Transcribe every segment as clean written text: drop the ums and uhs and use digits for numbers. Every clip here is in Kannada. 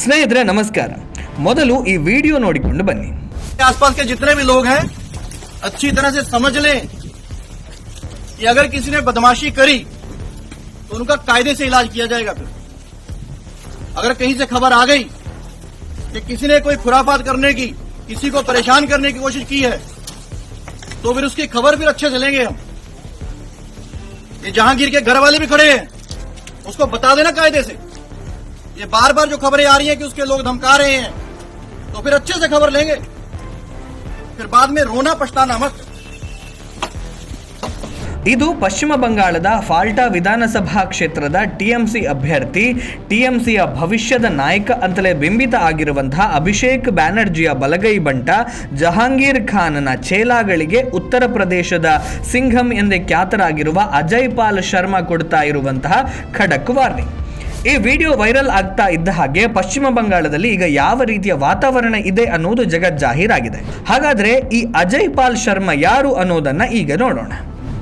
ಸ್ನೇಹಿತರೆ ನಮಸ್ಕಾರ. ಮೊದಲು ಈ ವಿಡಿಯೋ ನೋಡಿಕೊಂಡು ಬನ್ನಿ. आसपास के जितने भी लोग हैं अच्छी तरह से समझ लें कि अगर किसी ने बदमाशी करी तो उनका कायदे से इलाज किया जाएगा। फिर अगर कहीं से खबर आ गई कि किसी ने कोई खुराफात करने की, किसी को परेशान करने की कोशिश की है, तो फिर उसकी खबर फिर अच्छे से लेंगे हम। ये जहांगीर के घर वाले भी खड़े हैं, उसको बता देना कायदे से। ये बार बार जो खबरें आ रही हैं कि उसके लोग धमका रहे हैं, तो फिर अच्छे से खबर लेंगे, फिर बाद में रोना पछताना मत। ಇದು ಪಶ್ಚಿಮ ಬಂಗಾಳದ ಫಾಲ್ಟಾ ವಿಧಾನಸಭಾ ಕ್ಷೇತ್ರದ ಟಿಎಂಸಿ ಅಭ್ಯರ್ಥಿ, ಟಿಎಂಸಿಯ ಭವಿಷ್ಯದ ನಾಯಕ ಅಂತಲೇ ಬಿಂಬಿತ ಆಗಿರುವಂತಹ ಅಭಿಷೇಕ್ ಬ್ಯಾನರ್ಜಿಯ ಬಲಗೈ ಬಂಟ ಜಹಾಂಗೀರ್ ಖಾನ್ನ ಚೇಲಾಗಳಿಗೆ ಉತ್ತರ ಪ್ರದೇಶದ ಸಿಂಘಂ ಎಂದೇ ಖ್ಯಾತರಾಗಿರುವ ಅಜಯ್ ಪಾಲ್ ಶರ್ಮಾ ಕೊಡ್ತಾ ಇರುವಂತಹ ಖಡಕ್ ವಾರ್ನಿಂಗ್. ಈ ವಿಡಿಯೋ ವೈರಲ್ ಆಗ್ತಾ ಇದ್ದ ಹಾಗೆ ಪಶ್ಚಿಮ ಬಂಗಾಳದಲ್ಲಿ ಈಗ ಯಾವ ರೀತಿಯ ವಾತಾವರಣ ಇದೆ ಅನ್ನೋದು ಜಗಜ್ಜಾಹೀರಾಗಿದೆ. ಹಾಗಾದ್ರೆ ಈ ಅಜಯ್ ಪಾಲ್ ಶರ್ಮಾ ಯಾರು ಅನ್ನೋದನ್ನ ಈಗ ನೋಡೋಣ.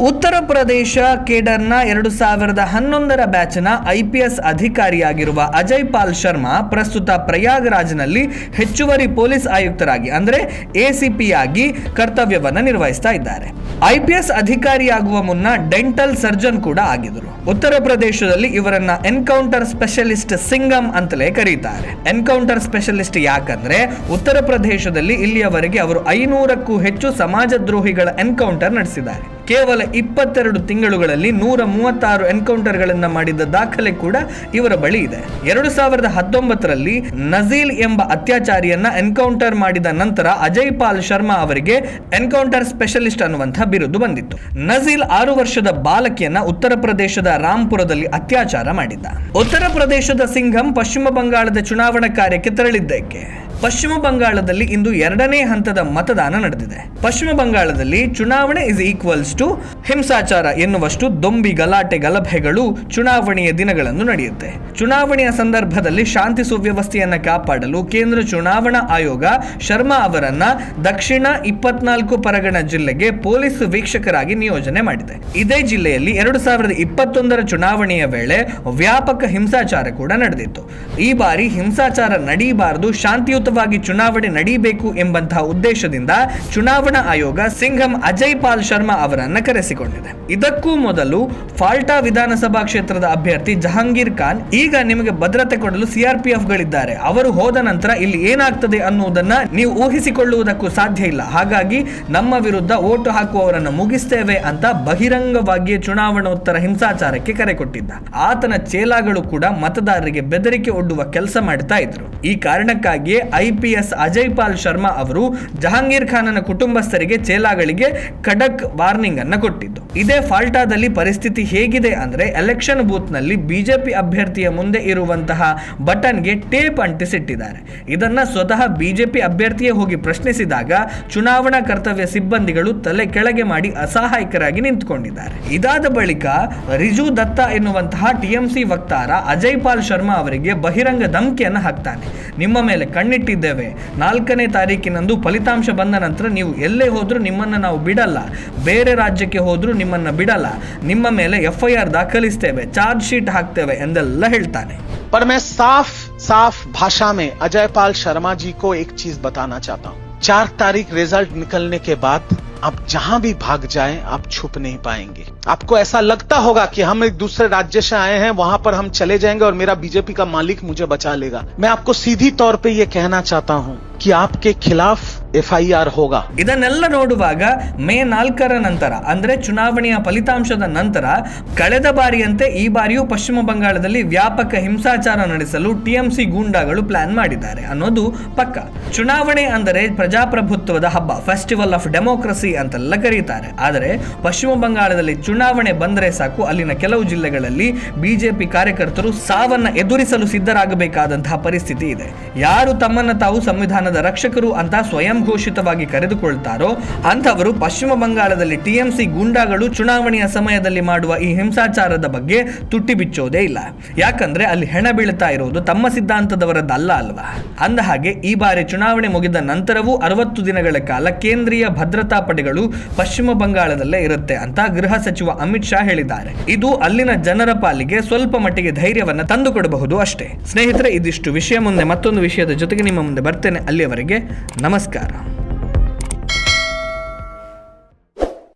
ಉತ್ತರ ಪ್ರದೇಶ ಕೇಡರ್ನ 2011ರ ಬ್ಯಾಚ್ನ IPS ಅಧಿಕಾರಿಯಾಗಿರುವ ಅಜಯ್ ಪಾಲ್ ಶರ್ಮಾ ಪ್ರಸ್ತುತ ಪ್ರಯಾಗ್ರಾಜ್ನಲ್ಲಿ ಹೆಚ್ಚುವರಿ ಪೊಲೀಸ್ ಆಯುಕ್ತರಾಗಿ ಅಂದರೆ ACP ಆಗಿ ಕರ್ತವ್ಯವನ್ನು ನಿರ್ವಹಿಸ್ತಾ ಇದ್ದಾರೆ. IPS ಅಧಿಕಾರಿಯಾಗುವ ಮುನ್ನ ಡೆಂಟಲ್ ಸರ್ಜನ್ ಕೂಡ ಆಗಿದ್ರು. ಉತ್ತರ ಪ್ರದೇಶದಲ್ಲಿ ಇವರನ್ನ ಎನ್ಕೌಂಟರ್ ಸ್ಪೆಷಲಿಸ್ಟ್ ಸಿಂಗಂ ಅಂತಲೇ ಕರೀತಾರೆ. ಎನ್ಕೌಂಟರ್ ಸ್ಪೆಷಲಿಸ್ಟ್ ಯಾಕಂದ್ರೆ ಉತ್ತರ ಪ್ರದೇಶದಲ್ಲಿ ಇಲ್ಲಿಯವರೆಗೆ ಅವರು 500ಕ್ಕೂ ಹೆಚ್ಚು ಸಮಾಜದ್ರೋಹಿಗಳ ಎನ್ಕೌಂಟರ್ ನಡೆಸಿದ್ದಾರೆ. ಕೇವಲ 22 ತಿಂಗಳುಗಳಲ್ಲಿ 136 ಎನ್ಕೌಂಟರ್ಗಳನ್ನು ಮಾಡಿದ ದಾಖಲೆ ಕೂಡ ಇವರ ಬಳಿ ಇದೆ. 2019ರಲ್ಲಿ ನಜೀಲ್ ಎಂಬ ಅತ್ಯಾಚಾರಿಯನ್ನ ಎನ್ಕೌಂಟರ್ ಮಾಡಿದ ನಂತರ ಅಜಯ್ ಪಾಲ್ ಶರ್ಮಾ ಅವರಿಗೆ ಎನ್ಕೌಂಟರ್ ಸ್ಪೆಷಲಿಸ್ಟ್ ಅನ್ನುವಂತಹ ಬಿರುದು ಬಂದಿತ್ತು. ನಜೀಲ್ 6 ವರ್ಷದ ಬಾಲಕಿಯನ್ನ ಉತ್ತರ ಪ್ರದೇಶದ ರಾಂಪುರದಲ್ಲಿ ಅತ್ಯಾಚಾರ ಮಾಡಿದ್ದ. ಉತ್ತರ ಪ್ರದೇಶದ ಸಿಂಘಂ ಪಶ್ಚಿಮ ಬಂಗಾಳದ ಚುನಾವಣಾ ಕಾರ್ಯಕ್ಕೆ ತೆರಳಿದ್ದಕ್ಕೆ ಪಶ್ಚಿಮ ಬಂಗಾಳದಲ್ಲಿ ಇಂದು 2ನೇ ಹಂತದ ಮತದಾನ ನಡೆದಿದೆ. ಪಶ್ಚಿಮ ಬಂಗಾಳದಲ್ಲಿ ಚುನಾವಣೆ ಇಸ್ ಈಕ್ವಲ್ಸ್ ಟು ಹಿಂಸಾಚಾರ ಎನ್ನುವಷ್ಟು ದೊಂಬಿ ಗಲಾಟೆ ಗಲಭೆಗಳು ಚುನಾವಣೆಯ ದಿನಗಳನ್ನು ನಡೆಯುತ್ತೆ. ಚುನಾವಣೆಯ ಸಂದರ್ಭದಲ್ಲಿ ಶಾಂತಿ ಸುವ್ಯವಸ್ಥೆಯನ್ನು ಕಾಪಾಡಲು ಕೇಂದ್ರ ಚುನಾವಣಾ ಆಯೋಗ ಶರ್ಮಾ ಅವರನ್ನ ದಕ್ಷಿಣ 24 ಪರಗಣ ಜಿಲ್ಲೆಗೆ ಪೊಲೀಸ್ ವೀಕ್ಷಕರಾಗಿ ನಿಯೋಜನೆ ಮಾಡಿದೆ. ಇದೇ ಜಿಲ್ಲೆಯಲ್ಲಿ 2021ರ ಚುನಾವಣೆಯ ವೇಳೆ ವ್ಯಾಪಕ ಹಿಂಸಾಚಾರ ಕೂಡ ನಡೆದಿತ್ತು. ಈ ಬಾರಿ ಹಿಂಸಾಚಾರ ನಡೀಬಾರದು, ಶಾಂತಿಯುತ ಚುನಾವಣೆ ನಡೀಬೇಕು ಎಂಬಂತಹ ಉದ್ದೇಶದಿಂದ ಚುನಾವಣಾ ಆಯೋಗ ಸಿಂಘಂ ಅಜಯ್ ಪಾಲ್ ಶರ್ಮಾ ಅವರನ್ನ ಕರೆಸಿಕೊಂಡಿದೆ. ಇದಕ್ಕೂ ಮೊದಲು ಫಾಲ್ಟಾ ವಿಧಾನಸಭಾ ಕ್ಷೇತ್ರದ ಅಭ್ಯರ್ಥಿ ಜಹಾಂಗೀರ್ ಖಾನ್ ಈಗ ನಿಮಗೆ ಭದ್ರತೆ ಕೊಡಲು CRPF ಗಳಿದ್ದಾರೆ, ಅವರು ಹೋದ ನಂತರ ಇಲ್ಲಿ ಏನಾಗ್ತದೆ ಅನ್ನುವುದನ್ನ ನೀವು ಊಹಿಸಿಕೊಳ್ಳುವುದಕ್ಕೂ ಸಾಧ್ಯ ಇಲ್ಲ, ಹಾಗಾಗಿ ನಮ್ಮ ವಿರುದ್ಧ ಓಟು ಹಾಕುವವರನ್ನು ಮುಗಿಸ್ತೇವೆ ಅಂತ ಬಹಿರಂಗವಾಗಿ ಚುನಾವಣೋತ್ತರ ಹಿಂಸಾಚಾರಕ್ಕೆ ಕರೆ ಕೊಟ್ಟಿದ್ದ. ಆತನ ಚೇಲಾಗಳು ಕೂಡ ಮತದಾರರಿಗೆ ಬೆದರಿಕೆ ಒಡ್ಡುವ ಕೆಲಸ ಮಾಡ್ತಾ ಇದ್ರು. ಈ ಕಾರಣಕ್ಕಾಗಿಯೇ IPS ಅಜಯ್ ಪಾಲ್ ಶರ್ಮಾ ಅವರು ಜಹಾಂಗೀರ್ ಖಾನನ ಕುಟುಂಬಸ್ಥರಿಗೆ ಚೇಲಾಗಳಿಗೆ ಖಡಕ್ ವಾರ್ನಿಂಗ್ ಅನ್ನ ಕೊಟ್ಟಿದ್ದು. ಇದೇ ಫಾಲ್ಟಾದಲ್ಲಿ ಪರಿಸ್ಥಿತಿ ಹೇಗಿದೆ ಅಂದ್ರೆ ಎಲೆಕ್ಷನ್ ಬೂತ್ ನಲ್ಲಿ ಬಿಜೆಪಿ ಅಭ್ಯರ್ಥಿಯ ಮುಂದೆ ಇರುವಂತಹ ಬಟನ್ಗೆ ಟೇಪ್ ಅಂಟಿಸಿಟ್ಟಿದ್ದಾರೆ. ಇದನ್ನ ಸ್ವತಃ ಬಿಜೆಪಿ ಅಭ್ಯರ್ಥಿಯೇ ಹೋಗಿ ಪ್ರಶ್ನಿಸಿದಾಗ ಚುನಾವಣಾ ಕರ್ತವ್ಯ ಸಿಬ್ಬಂದಿಗಳು ತಲೆ ಕೆಳಗೆ ಮಾಡಿ ಅಸಹಾಯಕರಾಗಿ ನಿಂತುಕೊಂಡಿದ್ದಾರೆ. ಇದಾದ ಬಳಿಕ ರಿಜು ದತ್ತಾ ಎನ್ನುವಂತಹ TMC ವಕ್ತಾರ ಅಜಯ್ ಪಾಲ್ ಶರ್ಮಾ ಅವರಿಗೆ ಬಹಿರಂಗ ಧಮಕಿಯನ್ನು ಹಾಕ್ತಾನೆ. ನಿಮ್ಮ ಮೇಲೆ ಕಣ್ಣಿಟ್ಟಿದ್ದೇವೆ, 4ನೇ ತಾರೀಕಿನಂದು ಫಲಿತಾಂಶ ಬಂದ ನಂತರ ನೀವು ಎಲ್ಲೇ ಹೋದ್ರೂ ನಿಮ್ಮನ್ನ ನಾವು ಬಿಡಲ್ಲ, ಬೇರೆ ರಾಜ್ಯಕ್ಕೆ ಹೋದ್ರೂ ನಿಮ್ಮನ್ನ ಬಿಡಲ್ಲ, ನಿಮ್ಮ ಮೇಲೆ FIR ದಾಖಲಿಸ್ತೇವೆ, ಚಾರ್ಜ್ ಶೀಟ್ ಹಾಕ್ತೇವೆ ಎಂದೆಲ್ಲ ಹೇಳ್ತಾನೆ. पर मैं साफ साफ भाषा में अजय पाल शर्मा जी को एक चीज बताना चाहता हूँ. 4 तारीख रिजल्ट निकलने के बाद आप जहां भी भाग जाएं आप छुप नहीं पाएंगे. आपको ऐसा लगता होगा कि हम एक दूसरे राज्य से आए हैं, वहां पर हम चले जाएंगे और मेरा बीजेपी का मालिक मुझे बचा लेगा. मैं आपको सीधी तौर पे ये कहना चाहता हूं कि आपके खिलाफ FIR होगा. ಇದನ್ನೆಲ್ಲ ನೋಡುವಾಗ ಮೇ 4ರ ನಂತರ ಅಂದ್ರೆ ಚುನಾವಣೆಯ ಫಲಿತಾಂಶದ ನಂತರ ಕಳೆದ ಬಾರಿಯಂತೆ ಈ ಬಾರಿಯೂ ಪಶ್ಚಿಮ ಬಂಗಾಳದಲ್ಲಿ ವ್ಯಾಪಕ ಹಿಂಸಾಚಾರ ನಡೆಸಲು TMC ಗೂಂಡಾಗಳು ಪ್ಲಾನ್ ಮಾಡಿದ್ದಾರೆ ಅನ್ನೋದು ಪಕ್ಕ. ಚುನಾವಣೆ ಅಂದರೆ ಪ್ರಜಾಪ್ರಭುತ್ವದ ಹಬ್ಬ, ಫೆಸ್ಟಿವಲ್ ಆಫ್ ಡೆಮೋಕ್ರಸಿ ಅಂತೆಲ್ಲ ಕರೀತಾರೆ. ಆದರೆ ಪಶ್ಚಿಮ ಬಂಗಾಳದಲ್ಲಿ ಚುನಾವಣೆ ಬಂದರೆ ಸಾಕು ಅಲ್ಲಿನ ಕೆಲವು ಜಿಲ್ಲೆಗಳಲ್ಲಿ ಬಿಜೆಪಿ ಕಾರ್ಯಕರ್ತರು ಸಾವನ್ನ ಎದುರಿಸಲು ಸಿದ್ಧರಾಗಬೇಕಾದಂತಹ ಪರಿಸ್ಥಿತಿ ಇದೆ. ಯಾರು ತಮ್ಮನ್ನ ತಾವು ಸಂವಿಧಾನದ ರಕ್ಷಕರು ಅಂತ ಸ್ವಯಂ ಸ್ವಯಂಘೋಷಿತವಾಗಿ ಕರೆದುಕೊಳ್ತಾರೋ ಅಂಥವರು ಪಶ್ಚಿಮ ಬಂಗಾಳದಲ್ಲಿ ಟಿಎಂಸಿ ಗೂಂಡಾಗಳು ಚುನಾವಣೆಯ ಸಮಯದಲ್ಲಿ ಮಾಡುವ ಈ ಹಿಂಸಾಚಾರದ ಬಗ್ಗೆ ತುಟ್ಟಿ ಬಿಚ್ಚೋದೇ ಇಲ್ಲ. ಯಾಕಂದ್ರೆ ಅಲ್ಲಿ ಹೆಣ ಬೀಳ್ತಾ ಇರೋದು ತಮ್ಮ ಸಿದ್ಧಾಂತದವರದ್ದಲ್ಲ ಅಲ್ವಾ. ಅಂದ ಹಾಗೆ ಈ ಬಾರಿ ಚುನಾವಣೆ ಮುಗಿದ ನಂತರವೂ 60 ದಿನಗಳ ಕಾಲ ಕೇಂದ್ರೀಯ ಭದ್ರತಾ ಪಡೆಗಳು ಪಶ್ಚಿಮ ಬಂಗಾಳದಲ್ಲೇ ಇರುತ್ತೆ ಅಂತ ಗೃಹ ಸಚಿವ ಅಮಿತ್ ಶಾ ಹೇಳಿದ್ದಾರೆ. ಇದು ಅಲ್ಲಿನ ಜನರ ಪಾಲಿಗೆ ಸ್ವಲ್ಪ ಮಟ್ಟಿಗೆ ಧೈರ್ಯವನ್ನ ತಂದುಕೊಡಬಹುದು ಅಷ್ಟೇ. ಸ್ನೇಹಿತರೆ, ಇದಿಷ್ಟು ವಿಷಯ. ಮುಂದೆ ಮತ್ತೊಂದು ವಿಷಯದ ಜೊತೆಗೆ ನಿಮ್ಮ ಮುಂದೆ ಬರ್ತೇನೆ. ಅಲ್ಲಿಯವರೆಗೆ ನಮಸ್ಕಾರ.